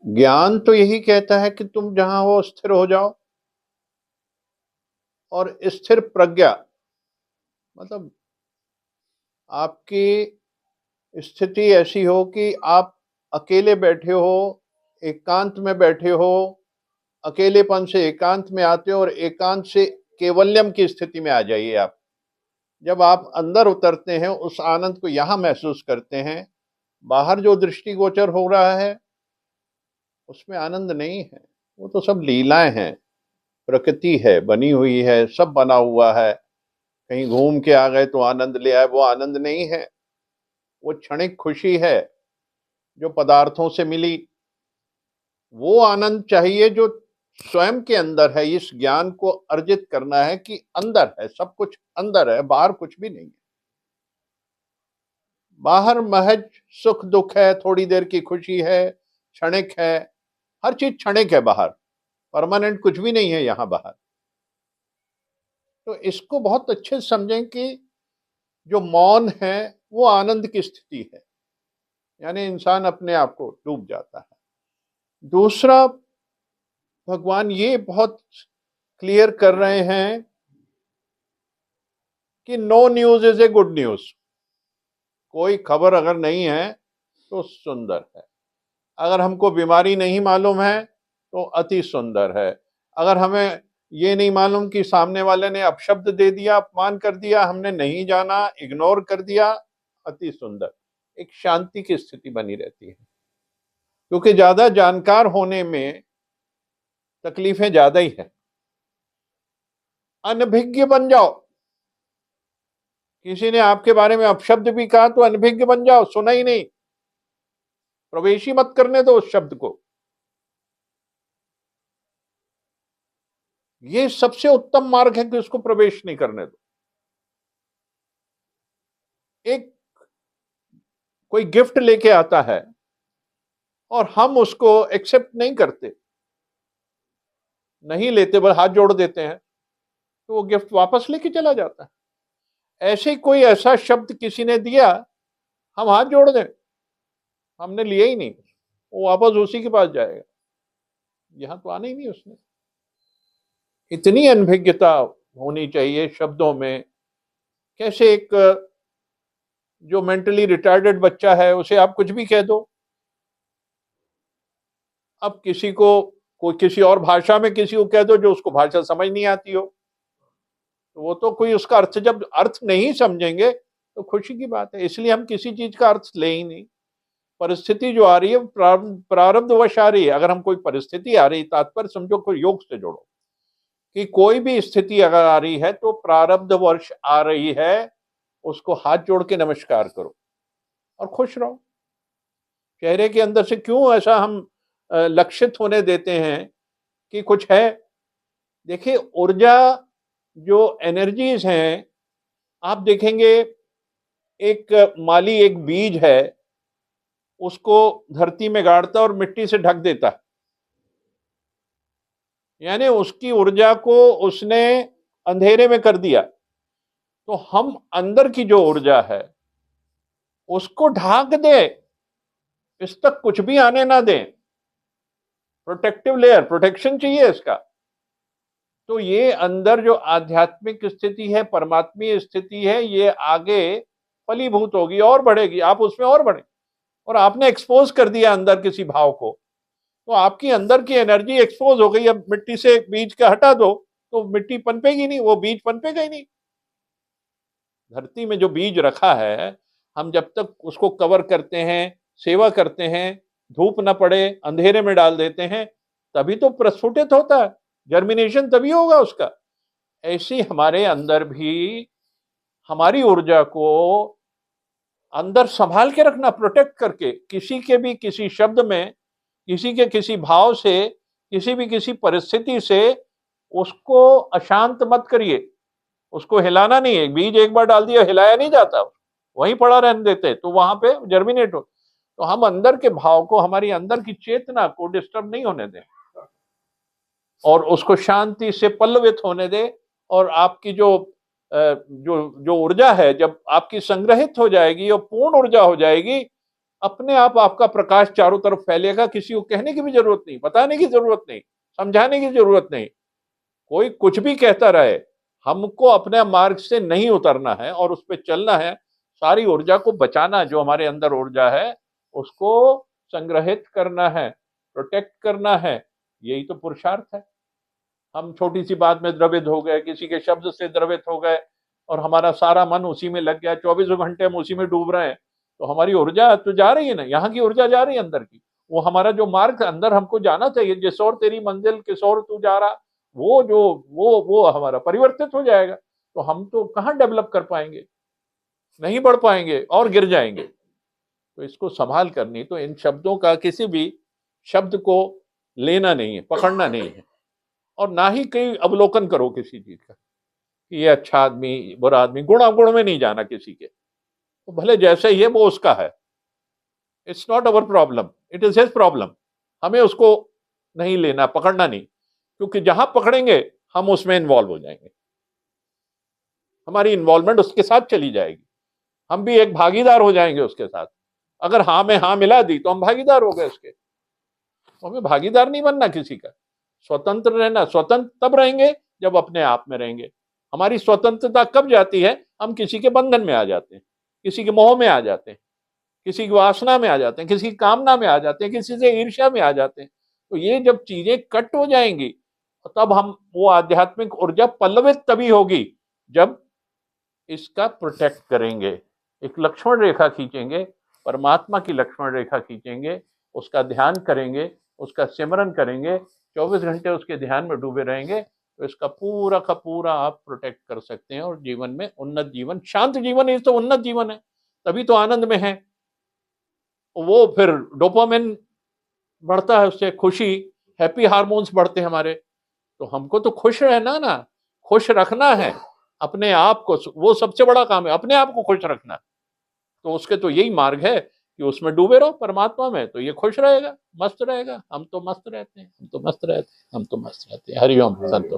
ज्ञान तो यही कहता है कि तुम जहां हो स्थिर हो जाओ, और स्थिर प्रज्ञा मतलब आपकी स्थिति ऐसी हो कि आप अकेले बैठे हो, एकांत में बैठे हो, अकेलेपन से एकांत में आते हो और एकांत से केवल्यम की स्थिति में आ जाइए आप। जब आप अंदर उतरते हैं, उस आनंद को यहां महसूस करते हैं। बाहर जो दृष्टिगोचर हो रहा है उसमें आनंद नहीं है, वो तो सब लीलाएं हैं, प्रकृति है, बनी हुई है, सब बना हुआ है। कहीं घूम के आ गए तो आनंद ले आए, वो आनंद नहीं है। वो क्षणिक खुशी है जो पदार्थों से मिली। वो आनंद चाहिए जो स्वयं के अंदर है। इस ज्ञान को अर्जित करना है कि अंदर है, सब कुछ अंदर है, बाहर कुछ भी नहीं है। बाहर महज सुख दुख है, थोड़ी देर की खुशी है, क्षणिक है, हर चीज क्षणिक है बाहर, परमानेंट कुछ भी नहीं है यहां बाहर। तो इसको बहुत अच्छे से समझें कि जो मौन है वो आनंद की स्थिति है, यानी इंसान अपने आप को डूब जाता है। दूसरा, भगवान ये बहुत क्लियर कर रहे हैं कि no news is a good news. कोई खबर अगर नहीं है तो सुंदर है। अगर हमको बीमारी नहीं मालूम है तो अति सुंदर है। अगर हमें ये नहीं मालूम कि सामने वाले ने अपशब्द दे दिया, अपमान कर दिया, हमने नहीं जाना, इग्नोर कर दिया, अति सुंदर। एक शांति की स्थिति बनी रहती है, क्योंकि ज्यादा जानकार होने में तकलीफें ज्यादा ही है। अनभिज्ञ बन जाओ। किसी ने आपके बारे में अपशब्द भी कहा तो अनभिज्ञ बन जाओ, सुना ही नहीं, प्रवेश ही मत करने दो उस शब्द को। ये सबसे उत्तम मार्ग है कि उसको प्रवेश नहीं करने दो। एक कोई गिफ्ट लेके आता है और हम उसको एक्सेप्ट नहीं करते, नहीं लेते, बस हाथ जोड़ देते हैं, तो वो गिफ्ट वापस लेके चला जाता है। ऐसे ही कोई ऐसा शब्द किसी ने दिया, हम हाथ जोड़ दें, हमने लिया ही नहीं, वो वापस उसी के पास जाएगा, यहां तो आना ही नहीं उसने। इतनी अनभिज्ञता होनी चाहिए शब्दों में। कैसे एक जो मेंटली रिटार्डेड बच्चा है उसे आप कुछ भी कह दो। अब किसी को कोई किसी और भाषा में किसी को कह दो जो उसको भाषा समझ नहीं आती हो, तो वो तो कोई उसका अर्थ, जब अर्थ नहीं समझेंगे तो खुशी की बात है। इसलिए हम किसी चीज का अर्थ ले ही नहीं। परिस्थिति जो आ रही है प्रारब्धवश आ रही है। अगर हम कोई परिस्थिति आ रही, तात्पर्य समझो, कोई योग से जोड़ो कि कोई भी स्थिति अगर आ रही है तो प्रारब्ध वर्ष आ रही है, उसको हाथ जोड़ के नमस्कार करो और खुश रहो। चेहरे के अंदर से क्यों ऐसा हम लक्षित होने देते हैं कि कुछ है। देखिए, ऊर्जा जो एनर्जीज हैं, आप देखेंगे एक माली एक बीज है, उसको धरती में गाड़ता और मिट्टी से ढक देता है, यानी उसकी ऊर्जा को उसने अंधेरे में कर दिया। तो हम अंदर की जो ऊर्जा है उसको ढाक दे, इस तक कुछ भी आने ना दें। प्रोटेक्टिव लेयर, प्रोटेक्शन चाहिए इसका। तो ये अंदर जो आध्यात्मिक स्थिति है, परमात्मीय स्थिति है, ये आगे फलीभूत होगी और बढ़ेगी, आप उसमें और बढ़े। और आपने एक्सपोज कर दिया अंदर किसी भाव को, तो आपकी अंदर की एनर्जी एक्सपोज हो गई। अब मिट्टी से बीज का हटा दो तो मिट्टी पनपेगी नहीं, वो बीज पनपेगा ही नहीं। धरती में जो बीज रखा है, हम जब तक उसको कवर करते हैं, सेवा करते हैं, धूप न पड़े, अंधेरे में डाल देते हैं, तभी तो प्रस्फुटित होता है, जर्मिनेशन तभी होगा उसका। ऐसी हमारे अंदर भी हमारी ऊर्जा को अंदर संभाल के रखना, प्रोटेक्ट करके। किसी के भी किसी शब्द में, किसी के किसी भाव से, किसी भी किसी परिस्थिति से उसको अशांत मत करिए। उसको हिलाना नहीं है। बीज एक बार डाल दिया, हिलाया नहीं जाता, वहीं पड़ा रहने देते तो वहां पे जर्मिनेट हो। तो हम अंदर के भाव को, हमारी अंदर की चेतना को डिस्टर्ब नहीं होने दें और उसको शांति से पल्लवित होने दें। और आपकी जो जो जो ऊर्जा है, जब आपकी संग्रहित हो जाएगी और पूर्ण ऊर्जा हो जाएगी, अपने आप आपका प्रकाश चारों तरफ फैलेगा, किसी को कहने की भी जरूरत नहीं, बताने की जरूरत नहीं, समझाने की जरूरत नहीं। कोई कुछ भी कहता रहे, हमको अपने मार्ग से नहीं उतरना है और उस पर चलना है। सारी ऊर्जा को बचाना, जो हमारे अंदर ऊर्जा है उसको संग्रहित करना है, प्रोटेक्ट करना है। यही तो पुरुषार्थ है। हम छोटी सी बात में द्रवित हो गए, किसी के शब्द से द्रवित हो गए और हमारा सारा मन उसी में लग गया, 24 घंटे हम उसी में डूब रहे हैं, तो हमारी ऊर्जा तो जा रही है ना, यहाँ की ऊर्जा जा रही है अंदर की। वो हमारा जो मार्ग अंदर हमको जाना चाहिए, जिस ओर तेरी मंजिल किस ओर तू जा रहा, वो जो वो हमारा परिवर्तित हो जाएगा। तो हम तो कहाँ डेवलप कर पाएंगे, नहीं बढ़ पाएंगे और गिर जाएंगे। तो इसको संभाल करनी, तो इन शब्दों का किसी भी शब्द को लेना नहीं है, पकड़ना नहीं है, और ना ही कहीं अवलोकन करो किसी चीज का कि ये अच्छा आदमी बुरा आदमी, गुण अवगुण में नहीं जाना किसी के। तो भले जैसे ही है वो उसका है, it's not our problem, it is his problem. हमें उसको नहीं लेना, पकड़ना नहीं, क्योंकि जहां पकड़ेंगे हम उसमें इन्वॉल्व हो जाएंगे, हमारी इन्वॉल्वमेंट उसके साथ चली जाएगी, हम भी एक भागीदार हो जाएंगे उसके साथ। अगर हाँ में हाँ मिला दी तो हम भागीदार हो गए उसके। तो हमें भागीदार नहीं बनना किसी का, स्वतंत्र रहना। स्वतंत्र तब रहेंगे जब अपने आप में रहेंगे। हमारी स्वतंत्रता कब जाती है, हम किसी के बंधन में आ जाते हैं, किसी के मोह में आ जाते हैं, किसी की वासना में आ जाते हैं, किसी की कामना में आ जाते हैं, किसी से ईर्ष्या में आ जाते हैं। तो ये जब चीजें कट हो जाएंगी तब हम, वो आध्यात्मिक ऊर्जा पल्लवित तभी होगी जब इसका प्रोटेक्ट करेंगे। एक लक्ष्मण रेखा खींचेंगे, परमात्मा की लक्ष्मण रेखा खींचेंगे, उसका ध्यान करेंगे, उसका सिमरन करेंगे, 24 घंटे उसके ध्यान में डूबे रहेंगे, तो इसका पूरा का पूरा आप प्रोटेक्ट कर सकते हैं। और जीवन में उन्नत जीवन, शांत जीवन, ये तो उन्नत जीवन है, तभी तो आनंद में है। वो फिर डोपामिन बढ़ता है, उससे खुशी, हैप्पी हार्मोन्स बढ़ते हैं हमारे। तो हमको तो खुश रहना ना, खुश रखना है अपने आप को, वो सबसे बड़ा काम है, अपने आप को खुश रखना। तो उसके तो यही मार्ग है कि उसमें डूबे रहो परमात्मा में, तो ये खुश रहेगा, मस्त रहेगा। हम तो मस्त रहते हैं, हम तो मस्त रहते हैं, हम तो मस्त रहते हैं। हरिओम संतो।